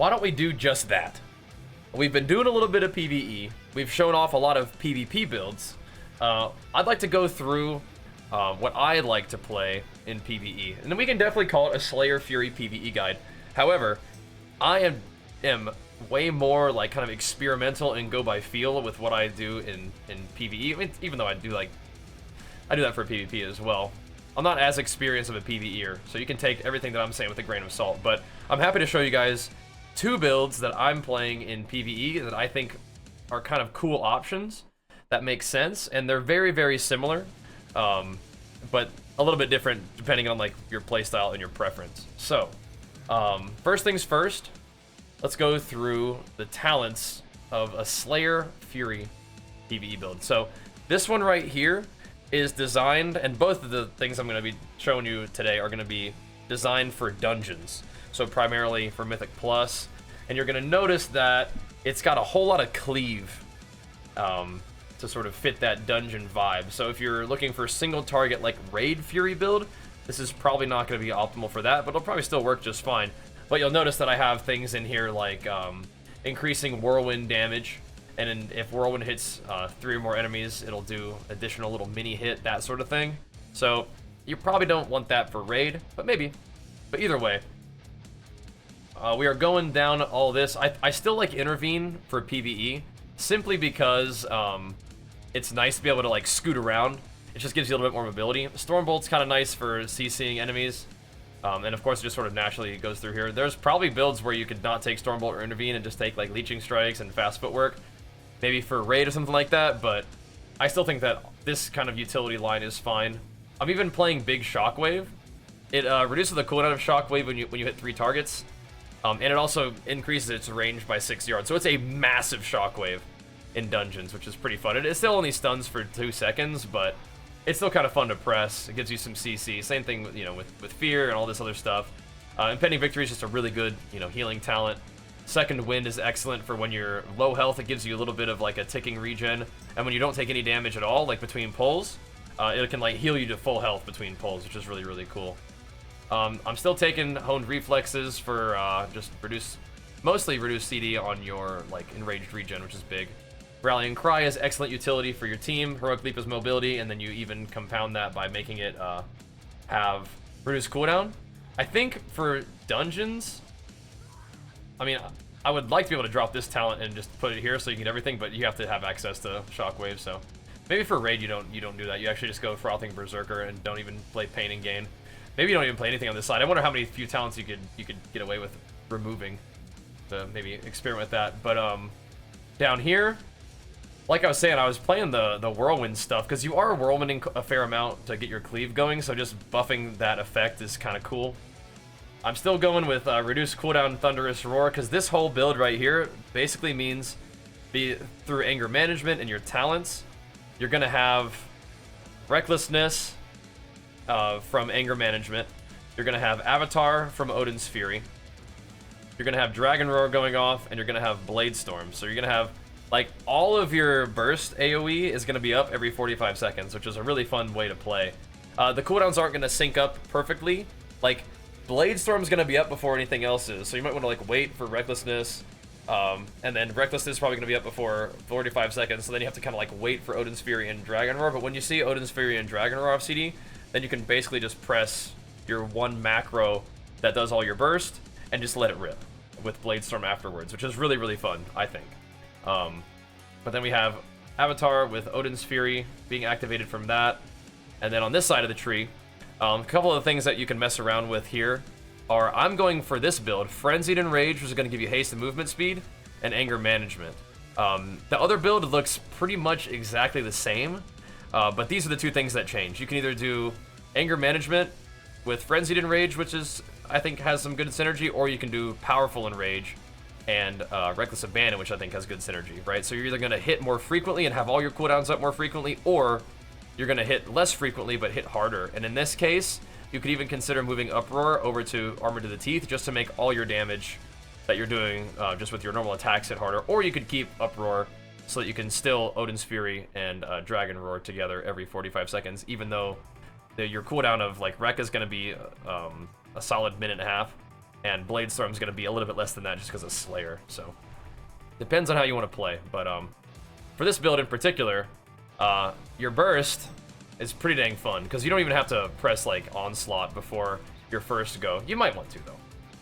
why don't we do just that? We've been doing a little bit of PvE. We've shown off a lot of PvP builds. I'd like to go through what I like to play in PvE. And then we can definitely call it a Slayer Fury PvE guide. However, I am way more like kind of experimental and go by feel with what I do in PvE. I mean, even though I do that for PvP as well. I'm not as experienced of a PvEer, so you can take everything that I'm saying with a grain of salt. But I'm happy to show you guys 2 builds that I'm playing in PvE that I think are kind of cool options that make sense, and they're very, very similar, but a little bit different depending on like your playstyle and your preference. So, first things first, let's go through the talents of a Slayer Fury PvE build. So, this one right here is designed, and both of the things I'm going to be showing you today are going to be designed for dungeons. So primarily for Mythic Plus, and you're going to notice that it's got a whole lot of cleave to sort of fit that dungeon vibe. So if you're looking for single target like Raid Fury build, this is probably not going to be optimal for that, but it'll probably still work just fine. But you'll notice that I have things in here like increasing whirlwind damage. And if Whirlwind hits 3 or more enemies, it'll do additional little mini hit, that sort of thing. So you probably don't want that for Raid, but maybe. But either way, we are going down all this. I still like Intervene for PvE, simply because it's nice to be able to like scoot around. It just gives you a little bit more mobility. Stormbolt's kind of nice for CCing enemies. And of course, it just sort of naturally goes through here. There's probably builds where you could not take Stormbolt or Intervene and just take like Leeching Strikes and Fast Footwork. Maybe for Raid or something like that, but I still think that this kind of utility line is fine. I'm even playing Big Shockwave. It reduces the cooldown of Shockwave when you hit 3 targets, and it also increases its range by 6 yards. So it's a massive Shockwave in dungeons, which is pretty fun. It still only stuns for 2 seconds, but it's still kind of fun to press. It gives you some CC. Same thing, with Fear and all this other stuff. Impending Victory is just a really good, healing talent. Second Wind is excellent for when you're low health. It gives you a little bit of like a ticking regen, and when you don't take any damage at all, like between pulls, it can like heal you to full health between pulls, which is really, really cool. I'm still taking Honed Reflexes for mostly reduce CD on your like enraged regen, which is big. Rallying Cry is excellent utility for your team. Heroic Leap is mobility, and then you even compound that by making it have reduced cooldown. I think for dungeons, I mean, I would like to be able to drop this talent and just put it here so you can get everything, but you have to have access to Shockwave, so maybe for Raid you don't do that. You actually just go Frothing Berserker and don't even play Pain and Gain. Maybe you don't even play anything on this side. I wonder how many few talents you could get away with removing to maybe experiment with that. But down here, like I was saying, I was playing the Whirlwind stuff because you are whirlwinding a fair amount to get your cleave going, so just buffing that effect is kind of cool. I'm still going with reduced cooldown Thunderous Roar, because this whole build right here basically means through anger management and your talents, you're going to have Recklessness from anger management. You're going to have Avatar from Odin's Fury. You're going to have Dragon Roar going off, and you're going to have Blade Storm. So you're going to have, like, all of your burst AoE is going to be up every 45 seconds, which is a really fun way to play. The cooldowns aren't going to sync up perfectly. Like, Blade Storm's going to be up before anything else is, so you might want to like wait for Recklessness, and then Recklessness is probably going to be up before 45 seconds, so then you have to kind of like wait for Odin's Fury and Dragon Roar. But when you see Odin's Fury and Dragon Roar off CD, then you can basically just press your one macro that does all your burst and just let it rip with Blade Storm afterwards, which is really, really fun, I think. But then we have Avatar with Odin's Fury being activated from that, and then on this side of the tree, a couple of things that you can mess around with here are, I'm going for this build, Frenzied Enrage, which is going to give you haste and movement speed, and anger management. The other build looks pretty much exactly the same, but these are the 2 things that change. You can either do anger management with Frenzied Enrage, which is, I think, has some good synergy, or you can do Powerful Enrage and Reckless Abandon, which I think has good synergy, right? So you're either going to hit more frequently and have all your cooldowns up more frequently, or you're going to hit less frequently but hit harder. And in this case, you could even consider moving Uproar over to Armor to the Teeth just to make all your damage that you're doing just with your normal attacks hit harder. Or you could keep Uproar so that you can still Odin's Fury and Dragon Roar together every 45 seconds, even though your cooldown of like Wreck is going to be a solid minute and a half. and Blade Storm's going to be a little bit less than that just because of Slayer. So depends on how you want to play. But for this build in particular, your burst is pretty dang fun because you don't even have to press like Onslaught before your first go. You might want to though.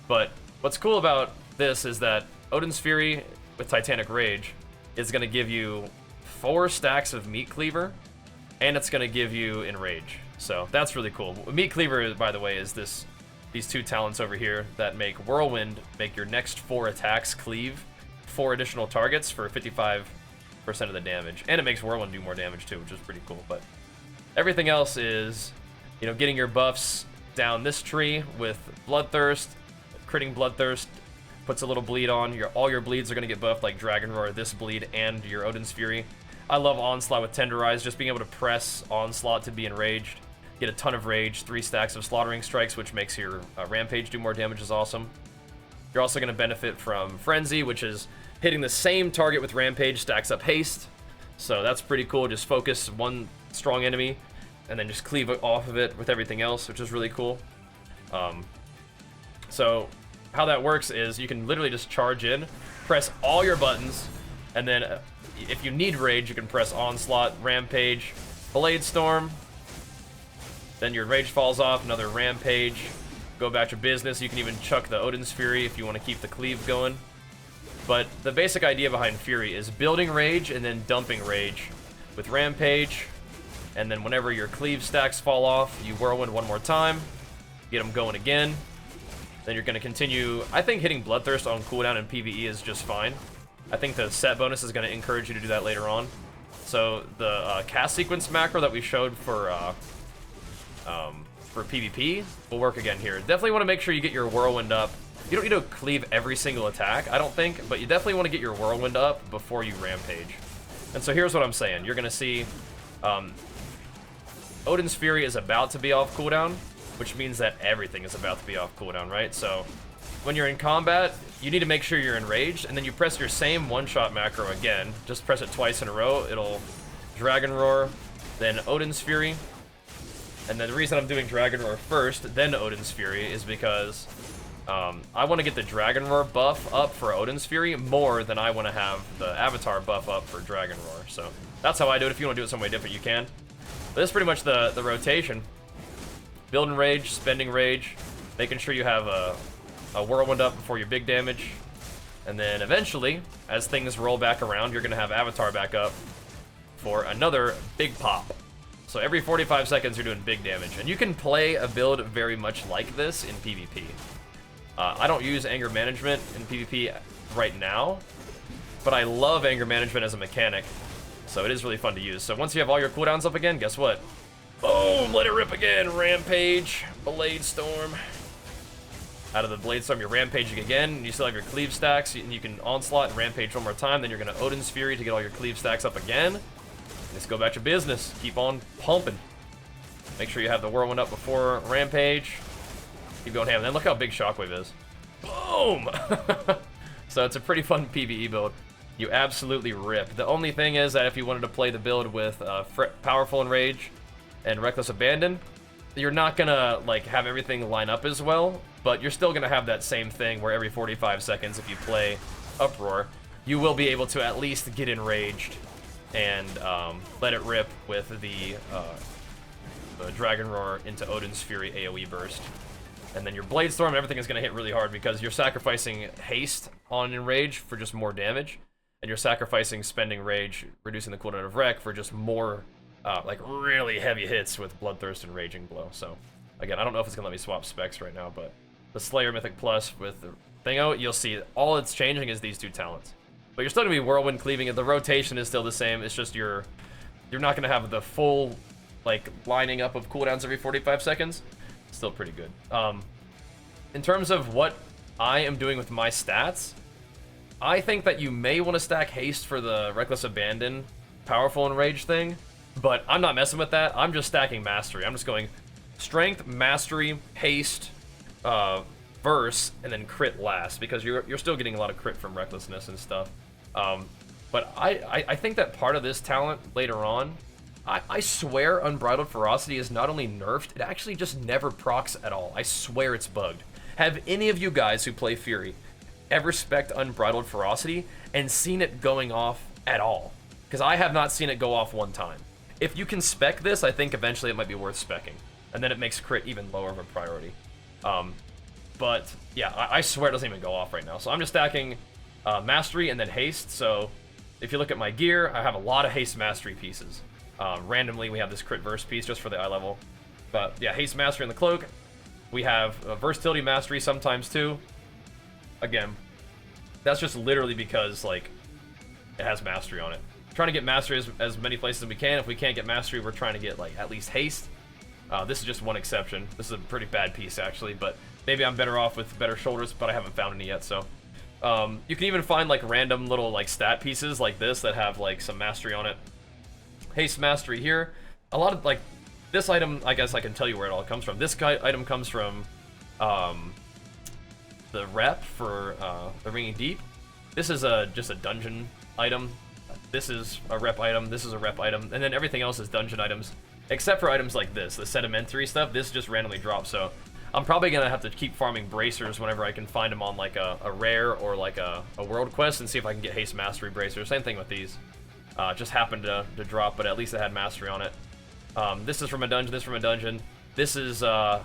But what's cool about this is that Odin's Fury with Titanic Rage is going to give you 4 stacks of Meat Cleaver, and it's going to give you Enrage. So that's really cool. Meat Cleaver, by the way, is these 2 talents over here that make Whirlwind make your next 4 attacks cleave 4 additional targets for 55% of the damage. And it makes Whirlwind do more damage too, which is pretty cool. But everything else is, you know, getting your buffs down this tree with Bloodthirst. Critting Bloodthirst puts a little bleed on. All your bleeds are going to get buffed, like Dragon Roar, this bleed, and your Odin's Fury. I love Onslaught with Tenderize, just being able to press Onslaught to be enraged. Get a ton of rage, 3 stacks of Slaughtering Strikes, which makes your Rampage do more damage, is awesome. You're also going to benefit from Frenzy, which is hitting the same target with Rampage, stacks up Haste. So that's pretty cool. Just focus one strong enemy, and then just cleave off of it with everything else, which is really cool. So how that works is you can literally just charge in, press all your buttons, and then if you need rage, you can press Onslaught, Rampage, Blade Storm. Then your rage falls off, another Rampage, go about your business. You can even chuck the Odin's Fury if you want to keep the cleave going. But the basic idea behind Fury is building rage and then dumping rage with Rampage. And then whenever your cleave stacks fall off, you Whirlwind one more time, get them going again. Then you're going to continue. I think hitting Bloodthirst on cooldown in PvE is just fine. I think the set bonus is going to encourage you to do that later on. So the cast sequence macro that we showed for PvP will work again here. Definitely want to make sure you get your Whirlwind up. You don't need to cleave every single attack, I don't think, but you definitely want to get your Whirlwind up before you Rampage. And so here's what I'm saying. You're going to see Odin's Fury is about to be off cooldown, which means that everything is about to be off cooldown, right? So when you're in combat, you need to make sure you're enraged, and then you press your same one-shot macro again. Just press it twice in a row. It'll Dragon Roar, then Odin's Fury. And then the reason I'm doing Dragon Roar first, then Odin's Fury, is because I want to get the Dragon Roar buff up for Odin's Fury more than I want to have the Avatar buff up for Dragon Roar. So that's how I do it. If you want to do it some way different, you can. But this is pretty much the rotation. Building rage, spending rage, making sure you have a Whirlwind up before your big damage. And then eventually, as things roll back around, you're going to have Avatar back up for another big pop. So every 45 seconds, you're doing big damage. And you can play a build very much like this in PvP. I don't use Anger Management in PvP right now, but I love Anger Management as a mechanic. So it is really fun to use. So once you have all your cooldowns up again, guess what? Boom! Let it rip again. Rampage. Blade Storm. Out of the Blade Storm, you're Rampaging again. And you still have your cleave stacks. And you can Onslaught and Rampage one more time. Then you're going to Odin's Fury to get all your cleave stacks up again. Just go about your business. Keep on pumping. Make sure you have the Whirlwind up before Rampage. Keep going ham. And then look how big Shockwave is. Boom! So it's a pretty fun PvE build. You absolutely rip. The only thing is that if you wanted to play the build with Powerful Enrage and Reckless Abandon, you're not gonna like have everything line up as well, but you're still gonna have that same thing where every 45 seconds, if you play Uproar, you will be able to at least get enraged and let it rip with the Dragon Roar into Odin's Fury AoE burst. And then your Blade Storm, everything is going to hit really hard because you're sacrificing haste on Enrage for just more damage, and you're sacrificing spending Rage, reducing the cooldown of Wreck for just more, like, really heavy hits with Bloodthirst and Raging Blow. So, again, I don't know if it's going to let me swap specs right now, but the Slayer Mythic Plus with the Thingo, you'll see all it's changing is these 2 talents. But you're still going to be Whirlwind cleaving, and the rotation is still the same. It's just you're not going to have the full, like, lining up of cooldowns every 45 seconds. Still pretty good. In terms of what I am doing with my stats, I think that you may want to stack haste for the Reckless Abandon, Powerful Enrage thing, but I'm not messing with that. I'm just stacking Mastery. I'm just going Strength, Mastery, Haste, Verse, and then Crit last, because you're still getting a lot of crit from Recklessness and stuff. But I think that part of this talent later on, I swear Unbridled Ferocity is not only nerfed, it actually just never procs at all. I swear it's bugged. Have any of you guys who play Fury ever spec'd Unbridled Ferocity and seen it going off at all? Because I have not seen it go off one time. If you can spec this, I think eventually it might be worth specking. And then it makes crit even lower of a priority. But yeah, I swear it doesn't even go off right now. So I'm just stacking Mastery and then Haste. So if you look at my gear, I have a lot of Haste Mastery pieces. Randomly, we have this crit verse piece just for the eye level. But yeah, Haste Mastery in the cloak. We have Versatility Mastery sometimes too. Again, that's just literally because like it has Mastery on it. Trying to get Mastery as many places as we can. If we can't get Mastery, we're trying to get like at least Haste. This is just one exception. This is a pretty bad piece actually, but maybe I'm better off with better shoulders, but I haven't found any yet, so. You can even find like random little like stat pieces like this that have like some Mastery on it. Haste Mastery here. A lot of like, this item, I guess I can tell you where it all comes from. This item comes from the rep for the Ringing Deep. This is just a dungeon item. This is a rep item, this is a rep item, and then everything else is dungeon items. Except for items like this, the sedimentary stuff, this just randomly drops, so I'm probably gonna have to keep farming bracers whenever I can find them on like a rare or like a world quest and see if I can get Haste Mastery bracers. Same thing with these. Just happened to drop, but at least it had Mastery on it. This is from a dungeon, this from a dungeon. This is, I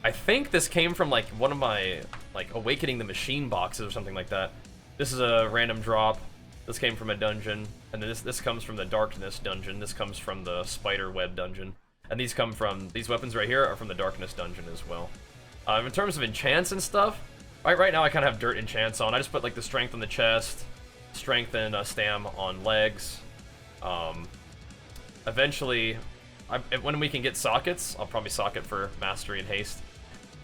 think this came from like one of my like Awakening the Machine boxes or something like that. This is a random drop. This came from a dungeon, and then this comes from the Darkness dungeon. This comes from the Spider Web dungeon, and these weapons right here are from the Darkness dungeon as well. In terms of enchants and stuff, right now I kind of have dirt enchants on. I just put like the strength on the chest, strength and stam on legs. Eventually, when we can get sockets, I'll probably socket for Mastery and Haste.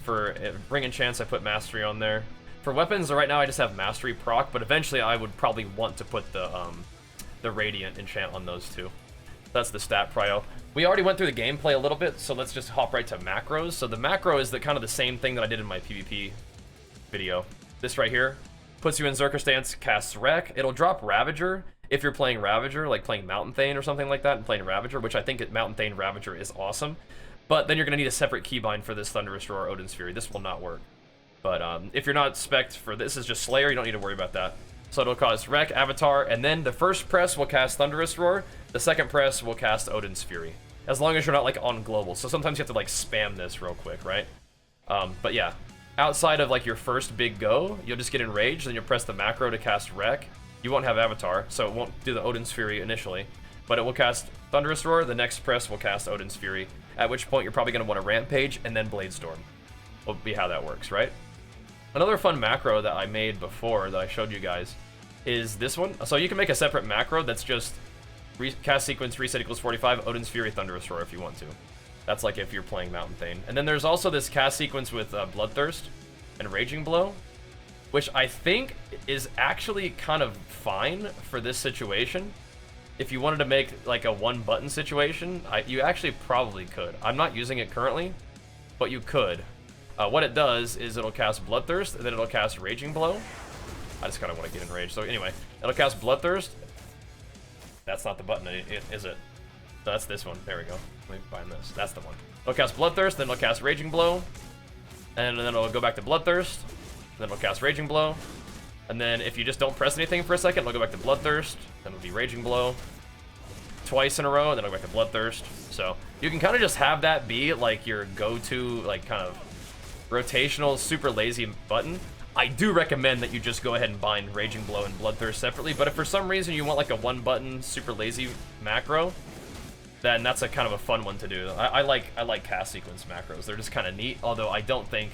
For ring enchants, I put Mastery on there. For weapons, right now I just have Mastery proc, but eventually I would probably want to put the Radiant enchant on those two. That's the stat prio. We already went through the gameplay a little bit, so let's just hop right to macros. So the macro is kind of the same thing that I did in my PvP video. This right here puts you in Zerker stance, casts Wreck. It'll drop Ravager if you're playing Ravager, like playing Mountain Thane or something like that, and playing Ravager, which I think Mountain Thane Ravager is awesome. But then you're going to need a separate keybind for this Thunderous Roar Odin's Fury. This will not work. But if you're not spec'd for this is just Slayer, you don't need to worry about that. So it'll cause Wreck, Avatar, and then the first press will cast Thunderous Roar, the second press will cast Odin's Fury. As long as you're not like on global. So sometimes you have to like spam this real quick, right? But yeah, outside of like your first big go, you'll just get enraged, then you'll press the macro to cast Wreck. You won't have Avatar, so it won't do the Odin's Fury initially. But it will cast Thunderous Roar, the next press will cast Odin's Fury, at which point you're probably going to want to Rampage and then Blade Storm. Will be how that works, right? Another fun macro that I made before that I showed you guys is this one. So you can make a separate macro that's just cast sequence reset equals 45, Odin's Fury, Thunderous Roar if you want to. That's like if you're playing Mountain Thane. And then there's also this cast sequence with Bloodthirst and Raging Blow, which I think is actually kind of fine for this situation. If you wanted to make like a one button situation, you actually probably could. I'm not using it currently, but you could. What it does is it'll cast Bloodthirst, and then it'll cast Raging Blow. I just kind of want to get enraged. So anyway, it'll cast Bloodthirst. That's not the button, is it? No, that's this one. There we go. Let me find this. That's the one. It'll cast Bloodthirst, then it'll cast Raging Blow. And then it'll go back to Bloodthirst. Then it'll cast Raging Blow. And then if you just don't press anything for a second, it'll go back to Bloodthirst. Then it'll be Raging Blow. Twice in a row, and then it'll go back to Bloodthirst. So you can kind of just have that be like your go-to, like kind of rotational, super lazy button. I do recommend that you just go ahead and bind Raging Blow and Bloodthirst separately, but if for some reason you want like a one-button, super lazy macro, then that's a kind of a fun one to do. I like cast sequence macros. They're just kind of neat, although I don't think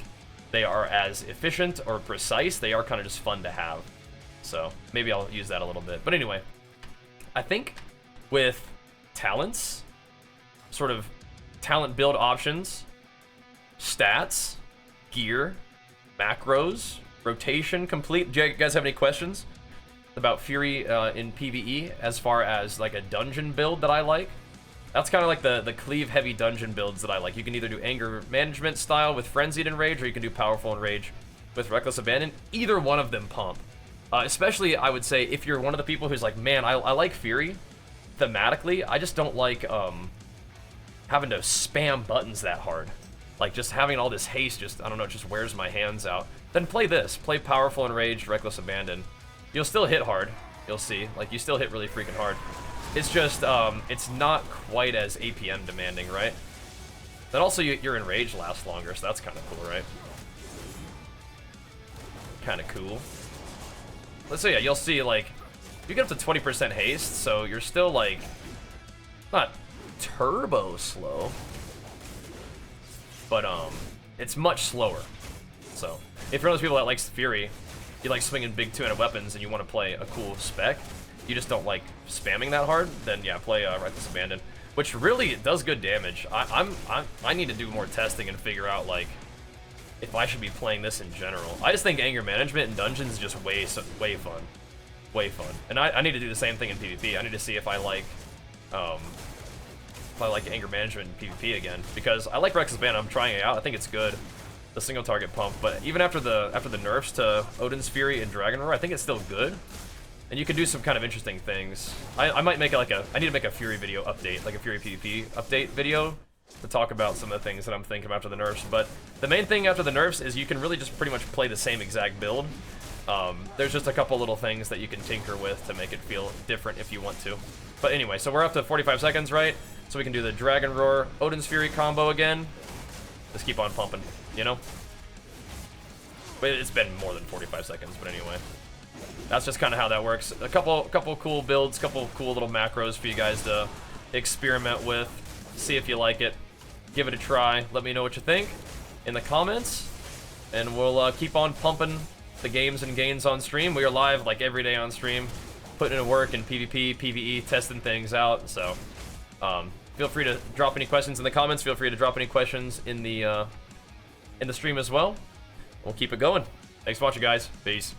they are as efficient or precise. They are kind of just fun to have. So maybe I'll use that a little bit. But anyway, I think with talents, sort of talent build options, stats, gear, macros, rotation complete. Do you guys have any questions about Fury in PvE as far as like a dungeon build that I like? That's kind of like the cleave heavy dungeon builds that I like. You can either do anger management style with frenzied enrage, or you can do powerful enrage with reckless abandon. Either one of them pump. Especially, I would say, if you're one of the people who's like, man, I like Fury thematically. I just don't like having to spam buttons that hard. Like, just having all this haste just, I don't know, it just wears my hands out. Then play this. Play Powerful, Enraged, Reckless Abandon. You'll still hit hard. You'll see. Like, you still hit really freaking hard. It's just, it's not quite as APM demanding, right? Then also, your Enraged lasts longer, so that's kind of cool, right? Kind of cool. So yeah, you'll see, like, you get up to 20% haste, so you're still, like, not turbo slow, but, it's much slower. So, if you're one of those people that likes Fury, you like swinging big two-handed weapons and you want to play a cool spec, you just don't like spamming that hard, then yeah, play Reckless Abandon, which really does good damage. I need to do more testing and figure out, like, if I should be playing this in general. I just think anger management in dungeons is just way fun. Way fun. And I need to do the same thing in PvP. I need to see if I like anger management in PvP again, because I like Reckless Abandon. I'm trying it out. I think it's good, the single target pump. But even after the nerfs to Odin's Fury and Dragon Roar, I think it's still good. And you can do some kind of interesting things. I might make I need to make a Fury video update, like a Fury PvP update video, to talk about some of the things that I'm thinking after the nerfs. But the main thing after the nerfs is you can really just pretty much play the same exact build. There's just a couple little things that you can tinker with to make it feel different if you want to. But anyway, so we're up to 45 seconds, right? So we can do the Dragon Roar, Odin's Fury combo again. Just keep on pumping, you know? But it's been more than 45 seconds, but anyway. That's just kind of how that works. A couple cool builds, couple cool little macros for you guys to experiment with. See if you like it. Give it a try. Let me know what you think in the comments. And we'll keep on pumping the games and gains on stream. We are live like every day on stream, putting in work in PvP, PvE, testing things out. So feel free to drop any questions in the comments. Feel free to drop any questions in the stream as well. We'll keep it going. Thanks for watching, guys. Peace.